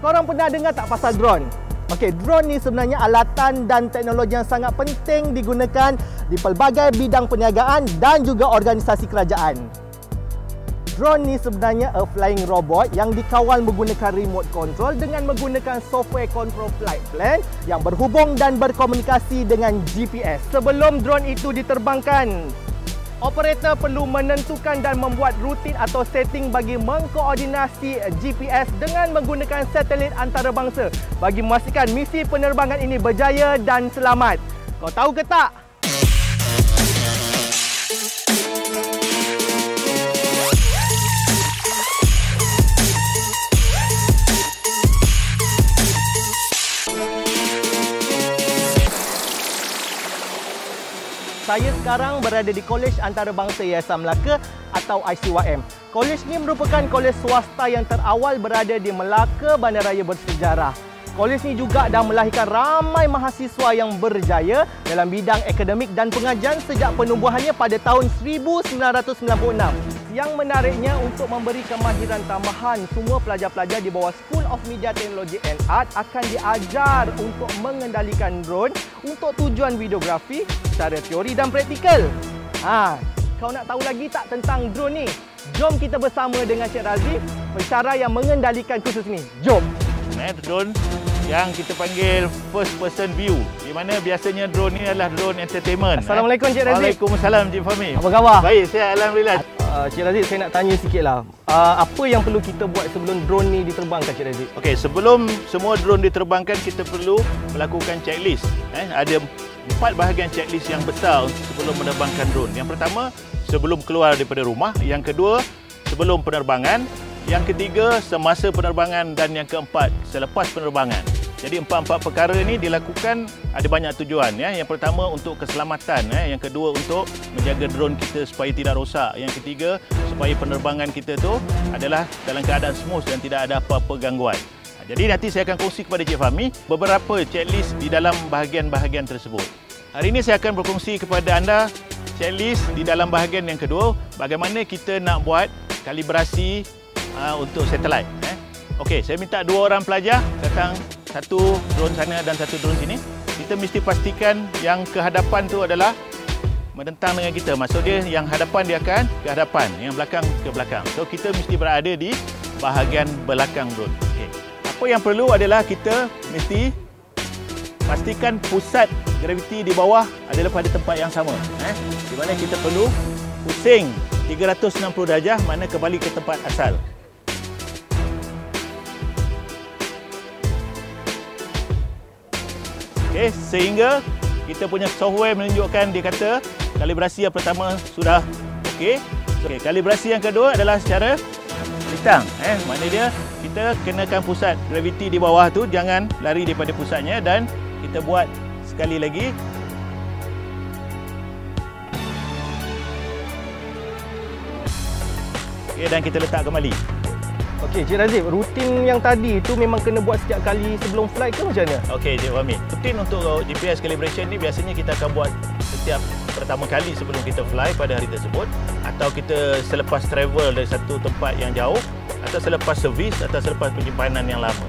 Korang pernah dengar tak pasal drone? Okey, drone ni sebenarnya alatan dan teknologi yang sangat penting digunakan di pelbagai bidang perniagaan dan juga organisasi kerajaan. Drone ni sebenarnya a flying robot yang dikawal menggunakan remote control dengan menggunakan software control flight plan yang berhubung dan berkomunikasi dengan GPS. Sebelum drone itu diterbangkan, operator perlu menentukan dan membuat rutin atau setting bagi mengkoordinasi GPS dengan menggunakan satelit antarabangsa bagi memastikan misi penerbangan ini berjaya dan selamat. Kau tahu ke tak? Saya sekarang berada di Kolej Antarabangsa Yayasan Melaka atau ICYM. Kolej ini merupakan kolej swasta yang terawal berada di Melaka, bandaraya bersejarah. Kolej ini juga dah melahirkan ramai mahasiswa yang berjaya dalam bidang akademik dan pengajian sejak penubuhannya pada tahun 1996. Yang menariknya, untuk memberi kemahiran tambahan, semua pelajar-pelajar di bawah School of Media Technology and Art akan diajar untuk mengendalikan drone untuk tujuan videografi secara teori dan praktikal. Kau nak tahu lagi tak tentang drone ni? Jom kita bersama dengan Cik Razif, pensyarah yang mengendalikan kursus ni. Jom! Drone yang kita panggil first person view, di mana biasanya drone ni adalah drone entertainment. Assalamualaikum Cik Razif. Waalaikumsalam Cik Fahmi. Apa khabar? Baik, saya alhamdulillah. Cik Razif, saya nak tanya sikitlah. Apa yang perlu kita buat sebelum drone ni diterbangkan, Cik Razif? Okey, sebelum semua drone diterbangkan, kita perlu melakukan checklist. Ada 4 bahagian checklist yang besar sebelum menerbangkan drone. Yang pertama, sebelum keluar daripada rumah. Yang kedua, sebelum penerbangan. Yang ketiga, semasa penerbangan. Dan yang keempat, selepas penerbangan. Jadi 4 perkara ini dilakukan ada banyak tujuan. Yang pertama untuk keselamatan. Yang kedua untuk menjaga drone kita supaya tidak rosak. Yang ketiga, supaya penerbangan kita tu adalah dalam keadaan smooth dan tidak ada apa-apa gangguan. Jadi nanti saya akan kongsi kepada Cik Fahmi beberapa checklist di dalam bahagian-bahagian tersebut. Hari ini saya akan berkongsi kepada anda checklist di dalam bahagian yang kedua, bagaimana kita nak buat kalibrasi untuk satelit. Okey, saya minta 2 orang pelajar datang, satu drone sana dan satu drone sini. Kita mesti pastikan yang ke hadapan tu adalah menentang dengan kita. Maksud dia yang hadapan dia akan ke hadapan, yang belakang ke belakang. So kita mesti berada di bahagian belakang drone. Okey. Apa yang perlu adalah kita mesti pastikan pusat graviti di bawah adalah pada tempat yang sama. Di mana kita perlu pusing 360 darjah, mana kembali ke tempat asal. Okay, sehingga kita punya software menunjukkan, dia kata kalibrasi yang pertama sudah okey. Okay, kalibrasi yang kedua adalah secara litang. Maknanya dia kita kenakan pusat graviti di bawah tu, jangan lari daripada pusatnya, dan kita buat sekali lagi. Okay, dan kita letak kembali. Okey, Cik Razif, rutin yang tadi tu memang kena buat setiap kali sebelum flight ke macam mana? Okey, Cik Fahmi. Rutin untuk GPS calibration ni biasanya kita akan buat setiap pertama kali sebelum kita fly pada hari tersebut, atau kita selepas travel dari satu tempat yang jauh, atau selepas servis, atau selepas penyimpanan yang lama.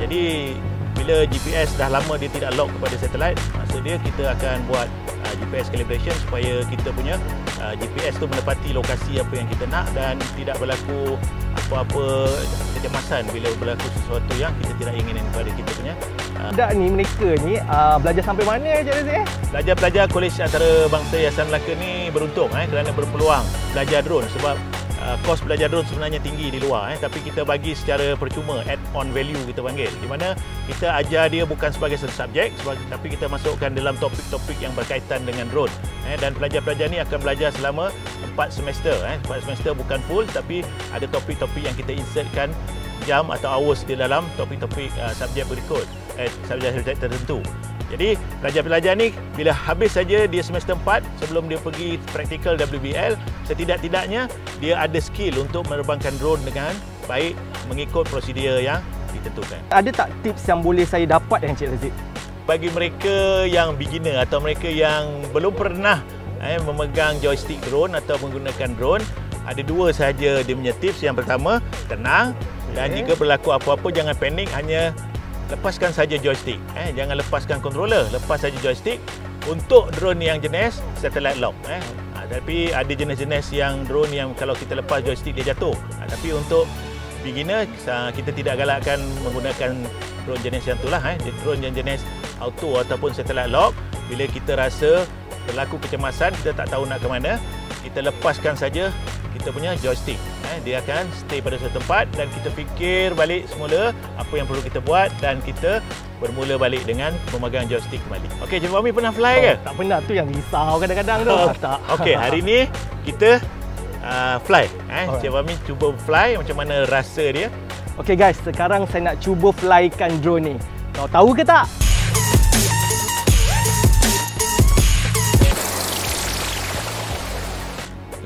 Jadi bila GPS dah lama dia tidak lock kepada satelit, maksud dia kita akan buat GPS calibration supaya kita punya GPS tu menepati lokasi apa yang kita nak dan tidak berlaku apa-apa kecemasan bila berlaku sesuatu yang kita tidak inginkan kepada kita punya. Budak ni, mereka ni belajar sampai mana Cik Razif? Pelajar-pelajar Kolej Antarabangsa Yayasan Melaka ni beruntung kerana berpeluang belajar drone, sebab kos belajar drone sebenarnya tinggi di luar, tapi kita bagi secara percuma, add-on value kita panggil, di mana kita ajar dia bukan sebagai satu subjek, tapi kita masukkan dalam topik-topik yang berkaitan dengan drone, dan pelajar-pelajar ni akan belajar selama 4 semester. 4 semester bukan full, tapi ada topik-topik yang kita insertkan jam atau hours di dalam topik-topik subjek berikut, subjek tertentu. Jadi pelajar-pelajar ni bila habis saja dia semester 4, sebelum dia pergi praktikal WBL, setidak-tidaknya dia ada skill untuk menerbangkan drone dengan baik mengikut prosedur yang ditentukan. Ada tak tips yang boleh saya dapat dengan Cik Razif? Bagi mereka yang beginner atau mereka yang belum pernah memegang joystick drone atau menggunakan drone, ada 2 sahaja dia punya tips. Yang pertama, tenang. Dan jika berlaku apa-apa, jangan panik, hanya lepaskan saja joystick. Jangan lepaskan controller, lepas saja joystick. Untuk drone yang jenis satellite lock. Tapi ada jenis-jenis yang drone yang kalau kita lepas joystick dia jatuh. Tapi untuk beginner, kita tidak galakkan menggunakan drone jenis yang itulah. Drone yang jenis auto ataupun satellite lock, bila kita rasa berlaku kecemasan, kita tak tahu nak ke mana, kita lepaskan saja kita punya joystick. Dia akan stay pada satu tempat dan kita fikir balik semula apa yang perlu kita buat dan kita bermula balik dengan memegang joystick kembali. Okey, Encik Fahmi pernah fly ke? Tak pernah, tu yang risau kadang-kadang tu. Tak. Okey, hari ni kita fly. Encik Fahmi cuba fly, macam mana rasa dia. Okey guys, sekarang saya nak cuba flykan drone ni. Kau tahu ke tak?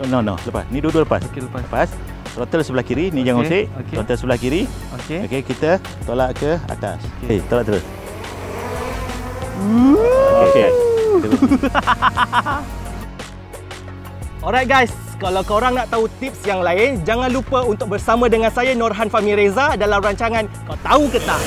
No, lepas. Ni dua-dua lepas. Okey, lepas. Lepas. Throttle sebelah kiri, ni jangan usik. Okey. Throttle sebelah kiri. Okey. Okey, kita tolak ke atas. Okey. Tolak terus. Okey. Alright guys, kalau korang nak tahu tips yang lain, jangan lupa untuk bersama dengan saya Norhan Fahmi Reza dalam rancangan Kau Tahu Ke Tak?